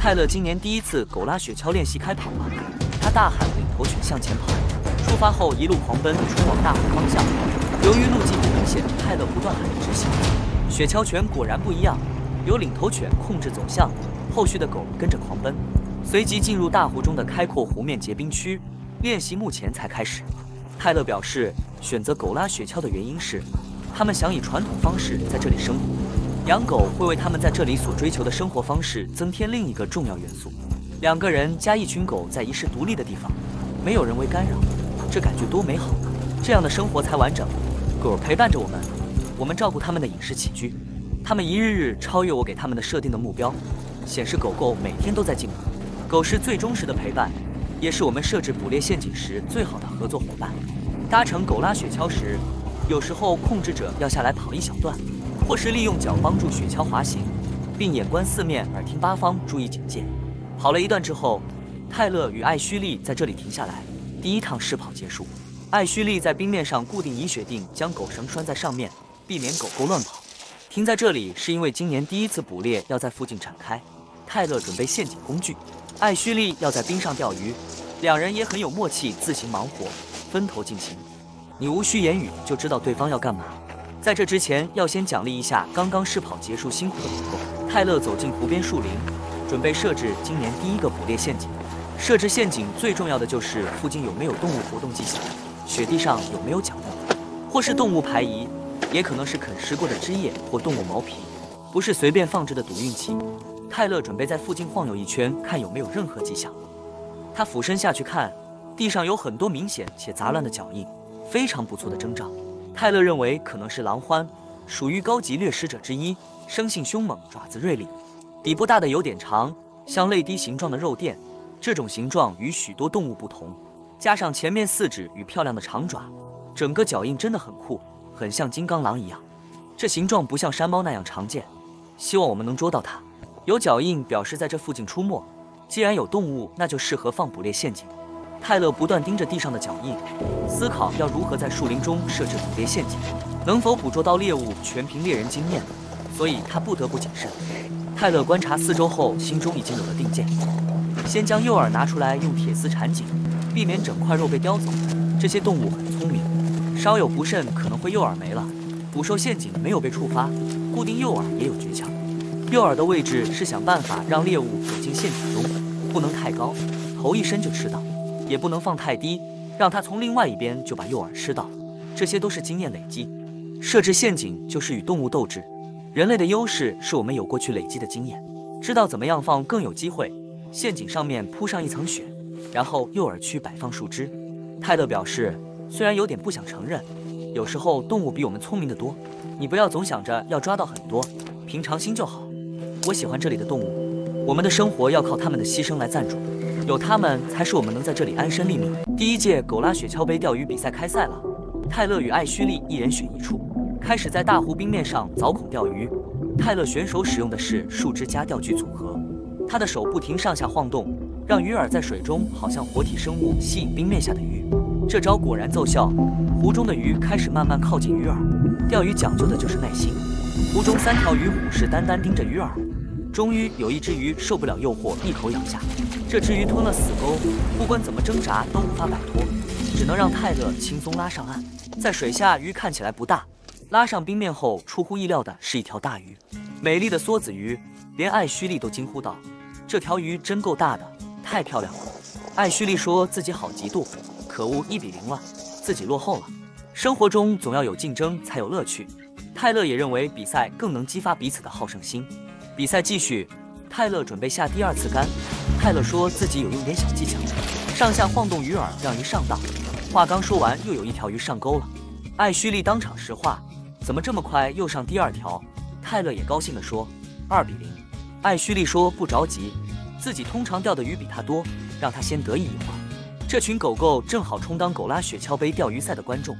泰勒今年第一次狗拉雪橇练习开跑了，他大喊领头犬向前跑，出发后一路狂奔冲往大湖方向。由于路径不明显，泰勒不断喊着直行。雪橇犬果然不一样，由领头犬控制走向，后续的狗跟着狂奔，随即进入大湖中的开阔湖面结冰区。练习目前才开始。泰勒表示，选择狗拉雪橇的原因是，他们想以传统方式在这里生活。养狗会为他们在这里所追求的生活方式增添另一个重要元素。2个人加一群狗在遗世独立的地方，没有人为干扰，这感觉多美好！这样的生活才完整。狗陪伴着我们，我们照顾它们的饮食起居，它们一日日超越我给它们的设定的目标，显示狗狗每天都在进步。狗是最忠实的陪伴，也是我们设置捕猎陷阱时最好的合作伙伴。搭乘狗拉雪橇时，有时候控制者要下来跑一小段，或是利用脚帮助雪橇滑行，并眼观四面，耳听八方，注意警戒。跑了一段之后，泰勒与艾须利在这里停下来，第1趟试跑结束。艾须利在冰面上固定蚁雪锭，将狗绳拴在上面，避免狗狗乱跑。停在这里是因为今年第一次捕猎要在附近展开。泰勒准备陷阱工具，艾须利要在冰上钓鱼，2人也很有默契，自行忙活，分头进行。你无需言语就知道对方要干嘛。在这之前，要先奖励一下刚刚试跑结束辛苦的狗狗。泰勒走进湖边树林，准备设置今年第1个捕猎陷阱。设置陷阱最重要的就是附近有没有动物活动迹象，雪地上有没有脚印，或是动物排遗，也可能是啃食过的枝叶或动物毛皮，不是随便放置的赌运气。泰勒准备在附近晃悠一圈，看有没有任何迹象。他俯身下去看，地上有很多明显且杂乱的脚印，非常不错的征兆。泰勒认为可能是狼獾，属于高级掠食者之一，生性凶猛，爪子锐利，底部大的有点长，像泪滴形状的肉垫，这种形状与许多动物不同，加上前面4指与漂亮的长爪，整个脚印真的很酷，很像金刚狼一样。这形状不像山猫那样常见，希望我们能捉到它。有脚印表示在这附近出没，既然有动物，那就适合放捕猎陷阱。泰勒不断盯着地上的脚印，思考要如何在树林中设置捕猎陷阱，能否捕捉到猎物全凭猎人经验，所以他不得不谨慎。泰勒观察4周后，心中已经有了定见。先将诱饵拿出来，用铁丝缠紧，避免整块肉被叼走。这些动物很聪明，稍有不慎可能会诱饵没了。捕兽陷阱没有被触发，固定诱饵也有诀窍。诱饵的位置是想办法让猎物走进陷阱中，不能太高，头一伸就吃到。也不能放太低，让它从另外一边就把诱饵吃到，这些都是经验累积。设置陷阱就是与动物斗智，人类的优势是我们有过去累积的经验，知道怎么样放更有机会。陷阱上面铺上一层雪，然后诱饵区摆放树枝。泰勒表示，虽然有点不想承认，有时候动物比我们聪明得多，你不要总想着要抓到很多，平常心就好。我喜欢这里的动物，我们的生活要靠他们的牺牲来赞助。有他们才是我们能在这里安身立命。第1届狗拉雪橇杯钓鱼比赛开赛了，泰勒与艾须利1人选一处，开始在大湖冰面上凿孔钓鱼。泰勒选手使用的是树枝加钓具组合，他的手不停上下晃动，让鱼饵在水中好像活体生物，吸引冰面下的鱼。这招果然奏效，湖中的鱼开始慢慢靠近鱼饵。钓鱼讲究的就是耐心，湖中3条鱼虎视眈眈盯着鱼饵。终于有一只鱼受不了诱惑，一口咬下。这只鱼吞了死钩，不管怎么挣扎都无法摆脱，只能让泰勒轻松拉上岸。在水下，鱼看起来不大，拉上冰面后，出乎意料的是一条大鱼，美丽的梭子鱼，连艾须利都惊呼道：“这条鱼真够大的，太漂亮了。”艾须利说自己好嫉妒，可恶，1比0了，自己落后了。生活中总要有竞争才有乐趣。泰勒也认为比赛更能激发彼此的好胜心。比赛继续，泰勒准备下第2次竿。泰勒说自己有用点小技巧，上下晃动鱼饵让鱼上当。话刚说完，又有一条鱼上钩了。艾须利当场石化，怎么这么快又上第2条？泰勒也高兴地说：“2比0。”艾须利说不着急，自己通常钓的鱼比他多，让他先得意一会儿。这群狗狗正好充当狗拉雪橇杯钓鱼赛的观众。